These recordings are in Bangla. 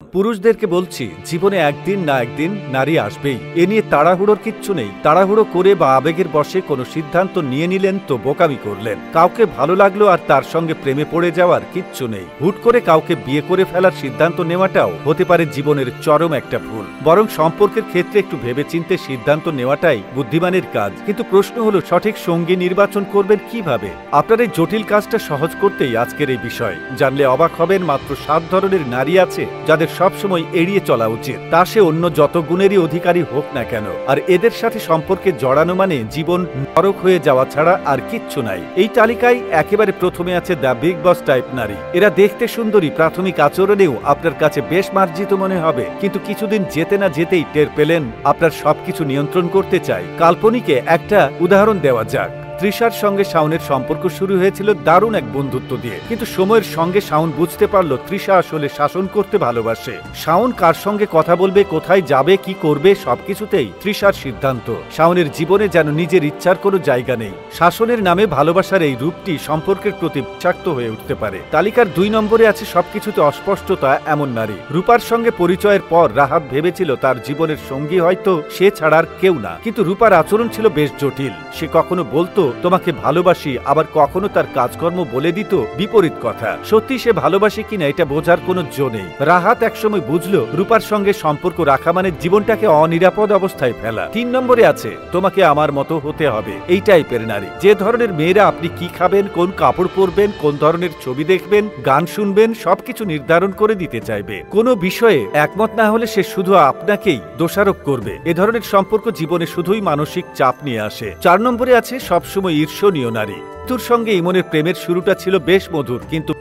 পুরুষদেরকে বলছি, জীবনে একদিন না একদিন নারী আসবেই। এ নিয়ে তাড়াহুড়োর কিচ্ছু নেই। তাড়াহুড়ো করে বা আবেগের বশে কোনো সিদ্ধান্ত নিয়ে নিলেন তো বোকামি করলেন। কাউকে ভালো লাগলো আর তার সঙ্গে প্রেমে পড়ে যাওয়ার কিচ্ছু নেই। হুট করে কাউকে বিয়ে করে ফেলার সিদ্ধান্ত নেওয়াটাও হতে পারে জীবনের চরম একটা ভুল। বরং সম্পর্কের ক্ষেত্রে একটু ভেবেচিন্তে সিদ্ধান্ত নেওয়াটাই বুদ্ধিমানের কাজ। কিন্তু প্রশ্ন হলো, সঠিক সঙ্গী নির্বাচন করবেন কিভাবে? আপনার এই জটিল কাজটা সহজ করতেই আজকের এই বিষয়। জানলে অবাক হবেন, মাত্র 7 ধরনের নারী আছে যাদের সবসময় এড়িয়ে চলা উচিত, তা সে অন্য যত গুণেরই অধিকারী হোক না কেন। আর এদের সাথে সম্পর্কে জড়ানো মানে জীবন নরক হয়ে যাওয়া ছাড়া আর কিচ্ছু নাই। এই তালিকায় একেবারে প্রথমে আছে দ্য বিগ বস টাইপ নারী। এরা দেখতে সুন্দরী, প্রাথমিক আচরণেও আপনার কাছে বেশ মার্জিত মনে হবে, কিন্তু কিছুদিন যেতে না যেতেই টের পেলেন আপনার সবকিছু নিয়ন্ত্রণ করতে চায়। কাল্পনিকে একটা উদাহরণ দেওয়া যাক। তৃষার সঙ্গে শাওনের সম্পর্ক শুরু হয়েছিল দারুণ এক বন্ধুত্ব দিয়ে, কিন্তু সময়ের সঙ্গে শাওন বুঝতে পারল তৃষা আসলে শাসন করতে ভালোবাসে। শাওন কার সঙ্গে কথা বলবে, কোথায় যাবে, কি করবে, সবকিছুতেই তৃষার সিদ্ধান্ত। শাওনের জীবনে যেন নিজের ইচ্ছার কোনো জায়গা নেই। শাসনের নামে ভালোবাসার এই রূপটি সম্পর্কের প্রতি বিষাক্ত হয়ে উঠতে পারে। তালিকার 2 নম্বরে আছে সবকিছুতে অস্পষ্টতা এমন নারী। রূপার সঙ্গে পরিচয়ের পর রাহাত ভেবেছিল তার জীবনের সঙ্গী হয়তো সে ছাড়ার কেউ না, কিন্তু রূপার আচরণ ছিল বেশ জটিল। সে কখনো বলতো তোমাকে ভালোবাসি, আবার কখনো তার কাজকর্ম বলে দিত বিপরীত কথা। সত্যি সে ভালোবাসে কিনা এটা বোঝার কোনো জো নেই। রাহাত একসময় বুঝলো রূপার সঙ্গে সম্পর্ক রাখা মানে জীবনটাকে অনিরাপদ অবস্থায় ফেলা। 3 নম্বরে আছে তোমাকে আমার মতো হতে হবে এই টাইপের নারী। যে ধরনের মেয়েরা আপনি কি খাবেন, কোন কাপড় পরবেন, কোন ধরনের ছবি দেখবেন, গান শুনবেন, সবকিছু নির্ধারণ করে দিতে চাইবে। কোনো বিষয়ে একমত না হলে সে শুধু আপনাকেই দোষারোপ করবে। এ ধরনের সম্পর্ক জীবনে শুধুই মানসিক চাপ নিয়ে আসে। 4 নম্বরে আছে সবসময় ঈর্ষণীয় নারী। তুর সঙ্গে ইমনের প্রেমের শুরুটা ছিল বেশ মধুর, কিন্তু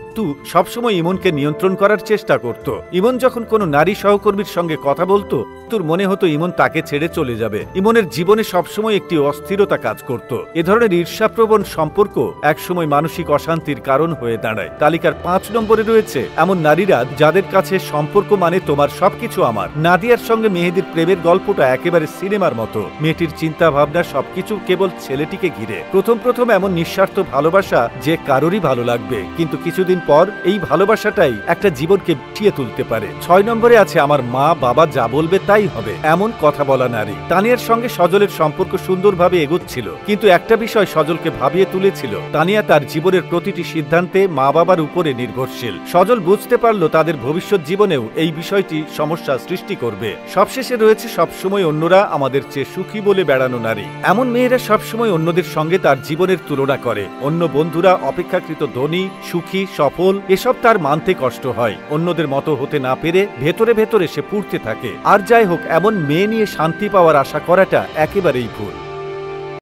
সবসময় ইমনকে নিয়ন্ত্রণ করার চেষ্টা করত। ইমন যখন কোনো নারী সহকর্মীর সঙ্গে কথা বলতো, তোর মনে হতো ইমন তাকে ছেড়ে চলে যাবে। ইমনের জীবনে সবসময় একটি অস্থিরতা কাজ করত। এ ধরনের ঈর্ষাপ্রবণ সম্পর্ক একসময় মানসিক অশান্তির কারণ হয়ে দাঁড়ায়। তালিকার 5 নম্বরে রয়েছে এমন নারীরা যাদের কাছে সম্পর্ক মানে তোমার সবকিছু আমার। নাদিয়ার সঙ্গে মেহেদির প্রেমের গল্পটা একেবারে সিনেমার মতো। মেয়েটির চিন্তা ভাবনা সবকিছু কেবল ছেলেটিকে ঘিরে। প্রথম এমন নিঃস্বার্থ ভালোবাসা যে কারোরই ভালো লাগবে, কিন্তু কিছুদিন পর এই ভালোবাসাটাই একটা জীবনকে বিঠিয়ে তুলতে পারে। 6 নম্বরে আছে আমার মা বাবা যা বলবে তাই হবে এমন কথা বলা নারী। তানিয়ার সঙ্গে সজলের সম্পর্ক সুন্দরভাবে এগোচ্ছিল, কিন্তু একটা বিষয় সজলকে ভাবিয়ে তুলেছিল। তানিয়া তার জীবনের প্রতিটি সিদ্ধান্তে মা বাবার উপরে নির্ভরশীল। সজল বুঝতে পারল তাদের ভবিষ্যৎ জীবনেও এই বিষয়টি সমস্যা সৃষ্টি করবে। সবশেষে রয়েছে সবসময় অন্যরা আমাদের চেয়ে সুখী বলে বেড়ানো নারী। এমন মেয়েরা সবসময় অন্যদের সঙ্গে তার জীবনের তুলনা করে। অন্য বন্ধুরা অপেক্ষাকৃত ধনী, সুখী, সফল, এসব তার মানতে কষ্ট হয়। অন্যদের মতো হতে না পেরে ভেতরে ভেতরে সে পুড়তে থাকে। আর যাই হোক, এমন মেয়ে নিয়ে শান্তি পাওয়ার আশা করাটা একেবারেই ভুল।